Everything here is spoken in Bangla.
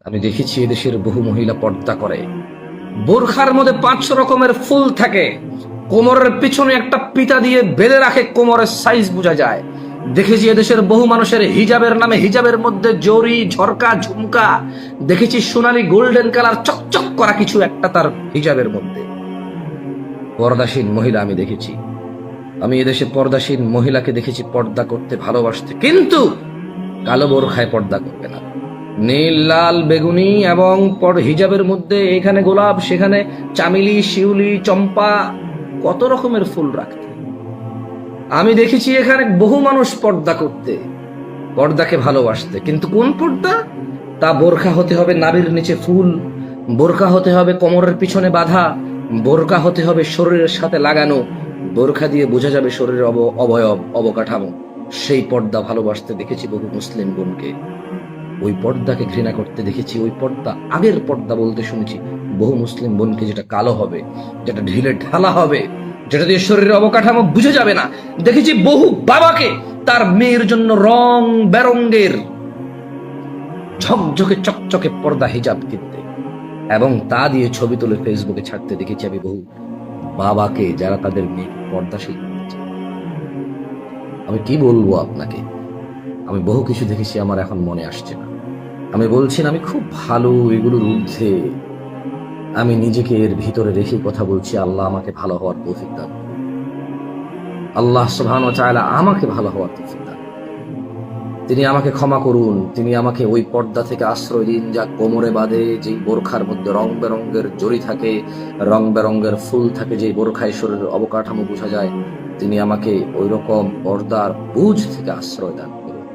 আমি দেখেছি এদেশের বহু মহিলা পর্দা করে, বোরখার মধ্যে 500 রকমের ফুল থাকে, কোমরের পিছনে একটা পিতা দিয়ে বেঁধে রাখে, কোমরের সাইজ বোঝা যায়। দেখেছি এদেশের বহু মানুষের হিজাবের নামে হিজাবের মধ্যে জরি, ঝরকা, ঝুমকা, দেখেছি সোনালী গোল্ডেন কালার চকচক করা কিছু একটা তার হিজাবের মধ্যে। পর্দাসীন মহিলা আমি দেখেছি, আমি এদেশে পর্দাসীন মহিলাকে দেখেছি পর্দা করতে ভালোবাসতে, কিন্তু কালো বোরখায় পর্দা করবে না। নীল, লাল, বেগুনি এবং হিজাবের মধ্যে এখানে গোলাপ, সেখানে চামেলি, শিউলি, চম্পা, কত রকমের ফুল রাখতে। আমি দেখেছি এখানে বহু মানুষ পর্দা করতে, পর্দাকে ভালোবাসতে, কিন্তু কোন পর্দা? তা বোরখা হতে হবে নাভির নিচে ফুল, বোরখা হতে হবে কোমরের পিছনে বাঁধা, বোরখা হতে হবে শরীরের সাথে লাগানো, বোরখা দিয়ে বোঝা যাবে শরীরের অবয়ব, অবকাঠামো। সেই পর্দা ভালোবাসতে দেখেছি বহু মুসলিম বোনকে, ওই পর্দাকে ঘৃণা করতে দেখেছি। ওই পর্দা, আগের পর্দা বলতে শুনেছি বহু মুসলিম বোনকে, যেটা কালো হবে, যেটা ঢিলে ঢালা হবে, যেটা দিয়ে শরীরের অবকাঠামো বুঝে যাবে না। দেখেছি বহু বাবাকে তার মেয়ের জন্য রং বেরঙ্গের ঝকঝকে চকচকে পর্দা হিজাব কিনতে, এবং তা দিয়ে ছবি তুলে ফেসবুকে ছাড়তে দেখেছি আমি বহু বাবাকে, যারা তাদের মেয়ে পর্দাশীল করতে চায়। আমি কি বলবো আপনাকে, আমি বহু কিছু দেখেছি, আমার এখন মনে আসছে না। আমি বলছি না আমি খুব ভালো, এগুলোর ঊর্ধ্বে আমি নিজেকে এর ভিতরে রেখে কথা বলছি। আল্লাহ আমাকে ভালো হওয়ার তৌফিক দান, আল্লাহ সুবহানাহু ওয়া তাআলা আমাকে ভালো হওয়ার তৌফিক দান। তিনি আমাকে ক্ষমা করুন, তিনি আমাকে ওই পর্দা থেকে আশ্রয় দিন যা কোমরে বাঁধে, যেই বোরখার মধ্যে রং বেরঙ্গের জড়ি থাকে, রং বেরঙ্গের ফুল থাকে, যেই বোরখায় শরীরের অবকাঠামো বোঝা যায়। তিনি আমাকে ওই রকম পর্দার বুঝ থেকে আশ্রয় দান করুন।